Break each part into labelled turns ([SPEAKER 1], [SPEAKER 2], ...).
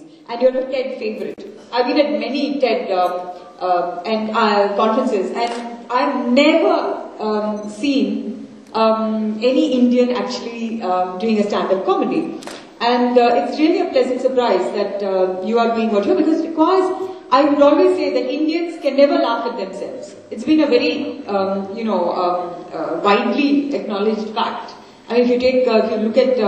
[SPEAKER 1] comedies, and you're a TED favorite. I've been at many TED conferences, and I've never seen any Indian actually doing a stand-up comedy. And it's really a pleasant surprise that you are doing what you're, because I would always say that Indians can never laugh at themselves. It's been a very, widely acknowledged fact. I mean, if you look at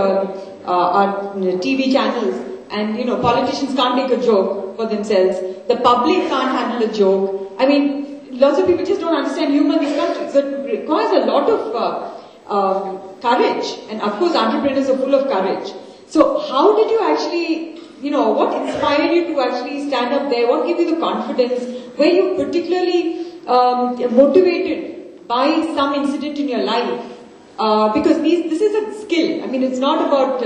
[SPEAKER 1] our TV channels, and politicians can't take a joke for themselves. The public can't handle a joke. I mean, lots of people just don't understand humor in this country. So it requires a lot of courage, and of course, entrepreneurs are full of courage. So, how did you actually, what inspired you to actually stand up there? What gave you the confidence? Were you particularly motivated by some incident in your life? Because this is a skill. I mean, it's not about,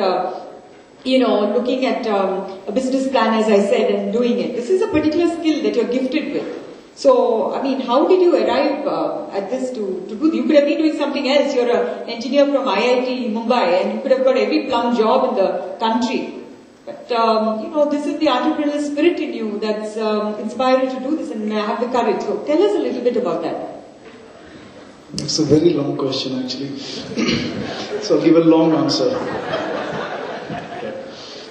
[SPEAKER 1] looking at a business plan, as I said, and doing it. This is a particular skill that you're gifted with. So, I mean, how did you arrive at this to do? You could have been doing something else. You're an engineer from IIT Mumbai, and you could have got every plum job in the country. But, this is the entrepreneurial spirit in you that's inspired you to do this and have the courage. So, tell us a little bit about that.
[SPEAKER 2] It's a very long question, actually. So I'll give a long answer.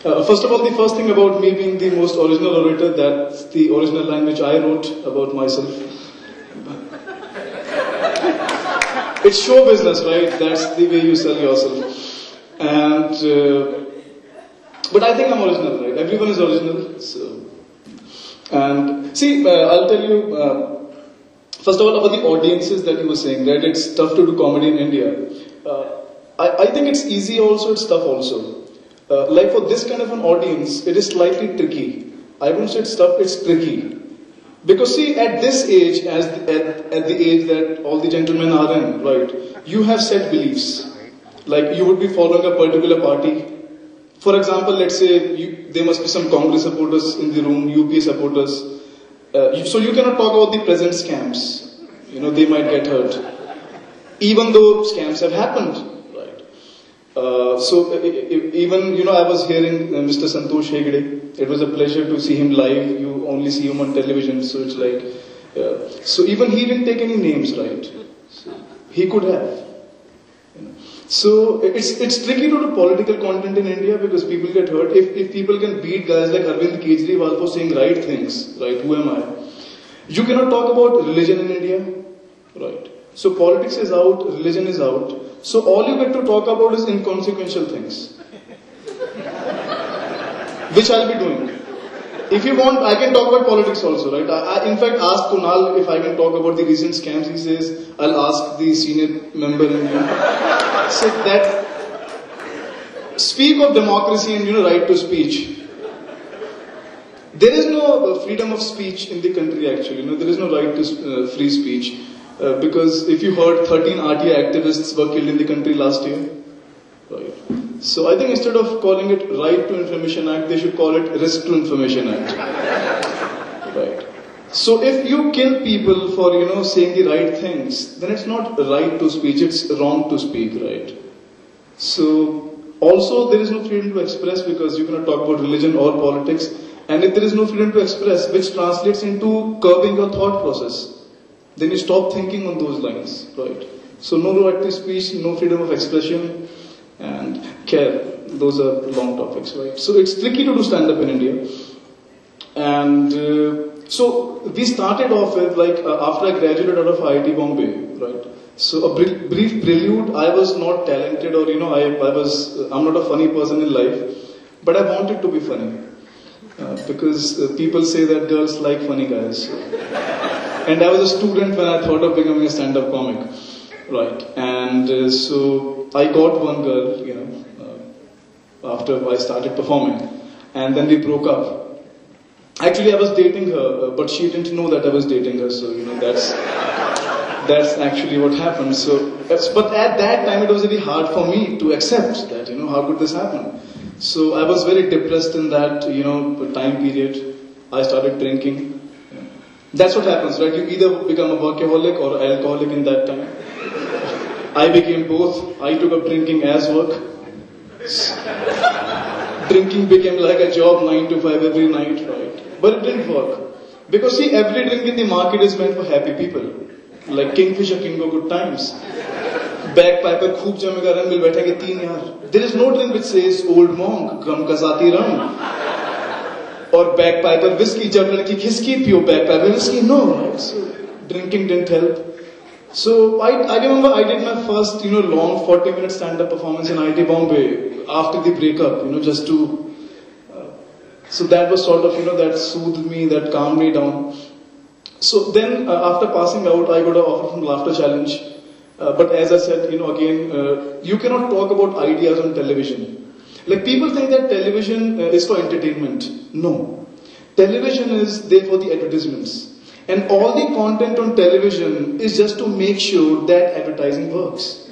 [SPEAKER 2] First of all, the first thing about me being the most original orator, that's the original language I wrote about myself. It's show business, right? That's the way you sell yourself. And but I think I'm original, right? Everyone is original. So, and see, I'll tell you. First of all, about the audiences that you were saying, right? It's tough to do comedy in India. I think it's easy also, it's tough also. Like for this kind of an audience, it is slightly tricky. I wouldn't say it's tough, it's tricky. Because see, at this age, at the age that all the gentlemen are in, right? You have set beliefs. Like you would be following a particular party. For example, let's say there must be some Congress supporters in the room, UPA supporters. So you cannot talk about the present scams. They might get hurt. Even though scams have happened, right? So even, I was hearing Mr. Santosh Hegde. It was a pleasure to see him live. You only see him on television, so it's like... so even he didn't take any names, right? So he could have. So it's tricky to do political content in India because people get hurt. If people can beat guys like Arvind Kejriwal for saying right things, right? Who am I? You cannot talk about religion in India, right? So politics is out, religion is out. So all you get to talk about is inconsequential things, which I'll be doing. If you want, I can talk about politics also, right? I in fact asked Kunal if I can talk about the recent scams. He says, I'll ask the senior member in you. So that, speak of democracy and right to speech. There is no freedom of speech in the country actually. There is no right to free speech. Because if you heard, 13 RTI activists were killed in the country last year. Right. So I think instead of calling it Right to Information Act, they should call it Risk to Information Act. Right. So if you kill people for, saying the right things, then it's not right to speech, it's wrong to speak, right? So also there is no freedom to express because you cannot talk about religion or politics. And if there is no freedom to express, which translates into curbing your thought process, then you stop thinking on those lines, right? So no right to speech, no freedom of expression, and care. Those are long topics, right? So it's tricky to do stand-up in India. And so we started off with, after I graduated out of IIT Bombay, right? So a brief prelude, I was not talented or, I'm not a funny person in life, but I wanted to be funny. Because people say that girls like funny guys. And I was a student when I thought of becoming a stand-up comic, right? And so I got one girl, after I started performing, and then we broke up. Actually, I was dating her, but she didn't know that I was dating her. So that's actually what happened. So, but at that time, it was really hard for me to accept that. How could this happen? So I was very depressed in that, time period. I started drinking. That's what happens, right? You either become a workaholic or alcoholic in that time. I became both. I took up drinking as work. Drinking became like a job, 9 to 5 every night, right? But it didn't work. Because see, every drink in the market is meant for happy people. Like Kingfisher King of Good Times. Bagpiper खूब जमेगा रंग मिल बैठेंगे 3 यार. There is no drink which says old monk, gum का साथी rum. Or bagpiper whiskey, जब लड़की खिसकी पियो bagpiper whiskey, no, right? So drinking didn't help. So I remember I did my first, long 40-minute stand-up performance in IIT Bombay after the breakup, just to. So that was sort of, that soothed me, that calmed me down. So then after passing out, I got an offer from Laughter Challenge. But as I said, again, you cannot talk about ideas on television. Like people think that television is for entertainment. No. Television is there for the advertisements. And all the content on television is just to make sure that advertising works.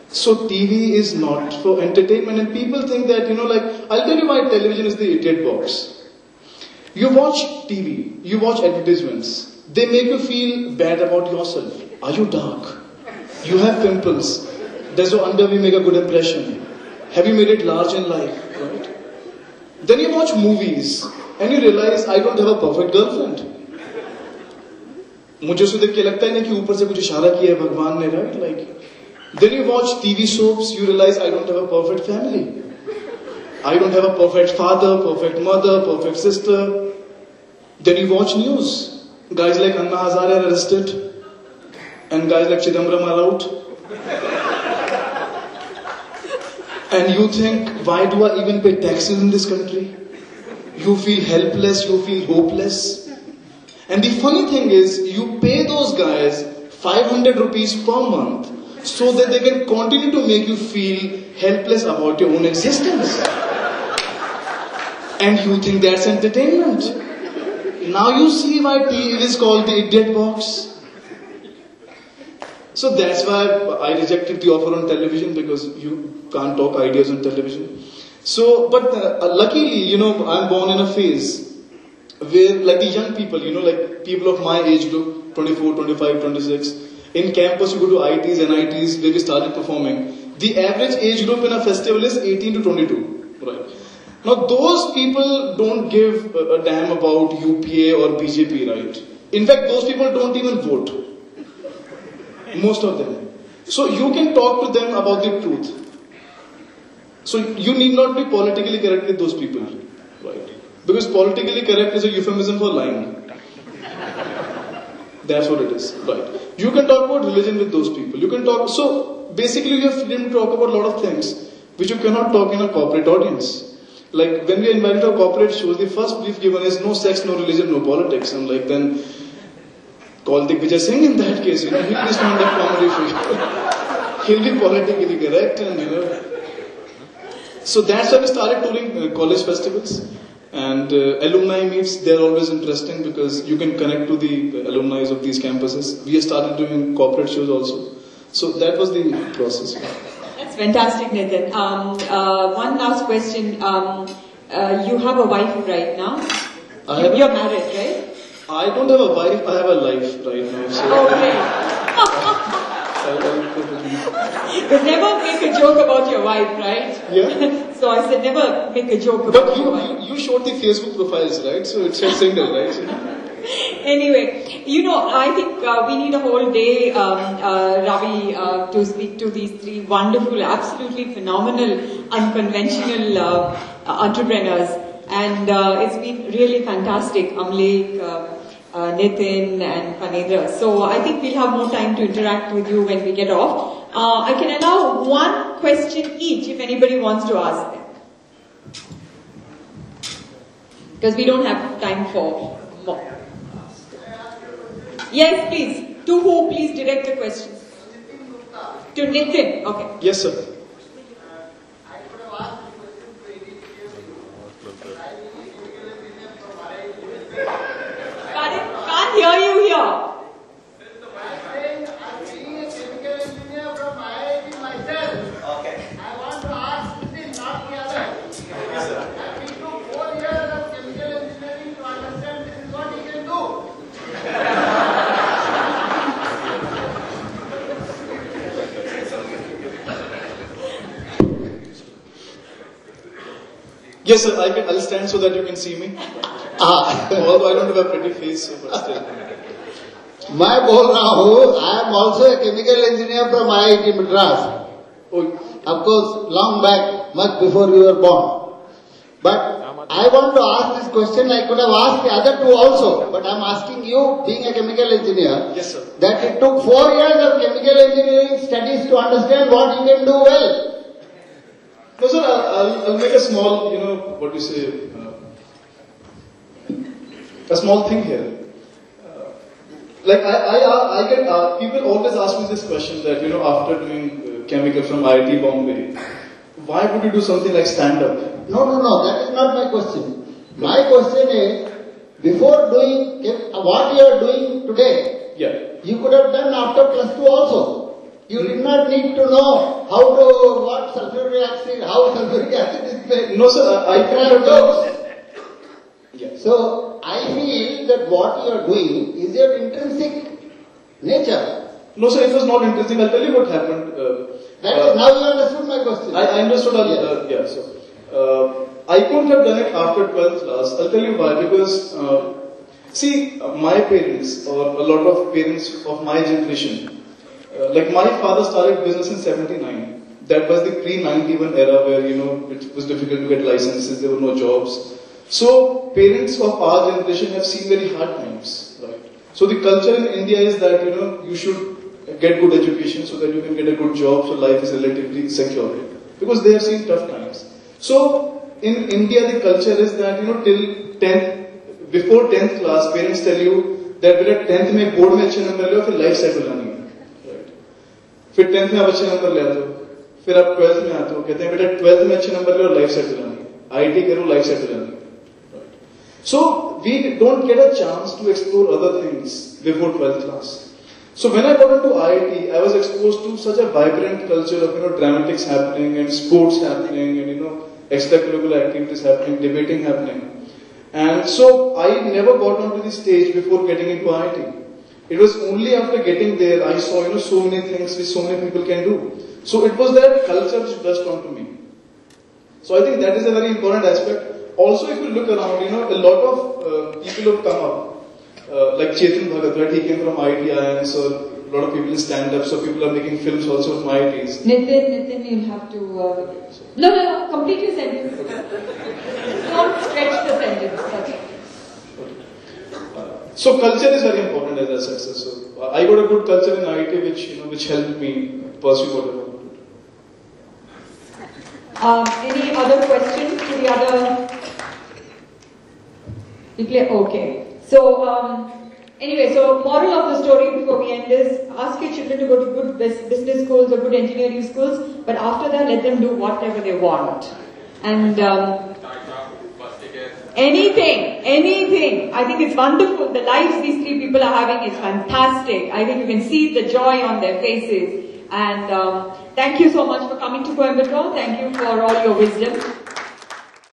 [SPEAKER 2] So TV is not for entertainment, and people think that, I'll tell you why television is the idiot box. You watch TV, you watch advertisements, they make you feel bad about yourself. Are you dark? You have pimples. Does your underwear make a good impression? Have you made it large in life? Right? Then you watch movies, and you realize, I don't have a perfect girlfriend. मुझे उसको देख के लगता ही नहीं कि ऊपर से कुछ इशारा किया है भगवान ने, right? Like, then you watch TV soaps, you realize I don't have a perfect family. I don't have a perfect father, perfect mother, perfect sister. Then you watch news. Guys like Anna Hazare are arrested. And guys like Chidambaram are out. And you think, why do I even pay taxes in this country? You feel helpless, you feel hopeless. And the funny thing is, you pay those guys 500 rupees per month so that they can continue to make you feel helpless about your own existence. And you think that's entertainment. Now you see why TV is called the idiot box. So that's why I rejected the offer on television, because you can't talk ideas on television. So, but luckily, I'm born in a phase where, like the young people, like people of my age group, 24, 25, 26, in campus you go to ITs, NITs, where we started performing. The average age group in a festival is 18 to 22, right? Now those people don't give a damn about UPA or BJP, right? In fact, those people don't even vote. Most of them. So you can talk to them about the truth. So you need not be politically correct with those people, right? Because politically correct is a euphemism for lying. That's what it is, right? You can talk about religion with those people. You can talk. So basically, you have freedom to talk about a lot of things which you cannot talk in a corporate audience. Like when we are invited to corporate shows, the first brief given is no sex, no religion, no politics. And like then, call Digvijay Singh in that case. He'll be stand-up comedy for you. He'll be politically correct, and So that's why we started touring college festivals. And alumni meets, they're always interesting because you can connect to the alumni of these campuses. We have started doing corporate shows also. So that was the process.
[SPEAKER 1] That's fantastic, Nitin. One last question. You have a wife right now. You're married, right?
[SPEAKER 2] I don't have a wife, I have a life right now. So
[SPEAKER 1] okay. You never make a joke about your wife, right?
[SPEAKER 2] Yeah.
[SPEAKER 1] So I said never make a joke about your wife.
[SPEAKER 2] But you showed the Facebook profiles, right? So it said single, right?
[SPEAKER 1] Anyway, I think we need a whole day, Ravi, to speak to these three wonderful, absolutely phenomenal, unconventional entrepreneurs. And it's been really fantastic, Amlek, Nitin and Phanedra. So I think we'll have more time to interact with you when we get off. I can allow one question each if anybody wants to ask them. Because we don't have time for more. Yes, please. To who? Please direct the question. To Nitin. Okay.
[SPEAKER 2] Yes, sir.
[SPEAKER 1] Can't hear you here.
[SPEAKER 2] Yes, sir. I'll stand so that you can see me. Although I don't have a pretty face, so but still.
[SPEAKER 3] मैं बोल रहा हूँ, I am also a chemical engineer from IIT Madras. Of course, long back, much before you were born. But I want to ask this question. I could have asked the other two also, but I am asking you, being a chemical engineer,
[SPEAKER 2] yes, sir,
[SPEAKER 3] that it took 4 years of chemical engineering studies to understand what you can do well.
[SPEAKER 2] No, sir. I'll make a small, what you say, a small thing here. Like I get people always ask me this question that after doing chemical from IIT Bombay, why would you do something like stand-up?
[SPEAKER 3] No, that is not my question. My question is, before doing what you are doing today, you could have done after +2 also. You did not need to know what sulfuric acid, how sulfuric acid is made.
[SPEAKER 2] No, sir, I could have done.
[SPEAKER 3] So, I feel that what you are doing is your intrinsic nature.
[SPEAKER 2] No, sir, it was not intrinsic. I'll tell you what happened.
[SPEAKER 3] Now you understood my question.
[SPEAKER 2] I understood. I couldn't have done it after 12th class. I'll tell you why. Because, my parents, or a lot of parents of my generation, like my father started business in 79. That was the pre-91 era where, it was difficult to get licenses, there were no jobs. So, parents of our generation have seen very hard times, right? So, the culture in India is that, you should get good education so that you can get a good job, so life is relatively secure. Because they have seen tough times. So, in India, the culture is that, till 10th, before 10th class, parents tell you that beta 10th में board में अच्छे number ले, फिर life set बनानी है, right? फिर 10th में आप अच्छे number ले आते हो, फिर आप 12th में आते हो, कहते हैं बेटा 12th में अच्छे number ले और life set बनानी है, IIT करो life set बनानी है. So, we don't get a chance to explore other things before 12th class. So, when I got into IIT, I was exposed to such a vibrant culture of, dramatics happening and sports happening and, extracurricular activities happening, debating happening. And so, I never got onto the stage before getting into IIT. It was only after getting there, I saw, so many things which so many people can do. So, it was that culture which brushed onto me. So, I think that is a very important aspect. Also, if you look around, a lot of people have come up, like Chetan Bhagat, right? He came from IIT, so a lot of people in stand-up, so people are making films also from IITs.
[SPEAKER 1] Nitin, you'll have to... No, complete your sentence. Don't stretch the sentence. Okay.
[SPEAKER 2] So, culture is very important as a success. So, I got a good culture in IIT, which helped me pursue whatever.
[SPEAKER 1] Any other questions to the other? Okay. So, anyway, so moral of the story before we end is, ask your children to go to good business schools or good engineering schools, but after that, let them do whatever they want. And anything. I think it's wonderful. The lives these three people are having is fantastic. I think you can see the joy on their faces. And thank you so much for coming to Coimbatore. Thank you for all your wisdom.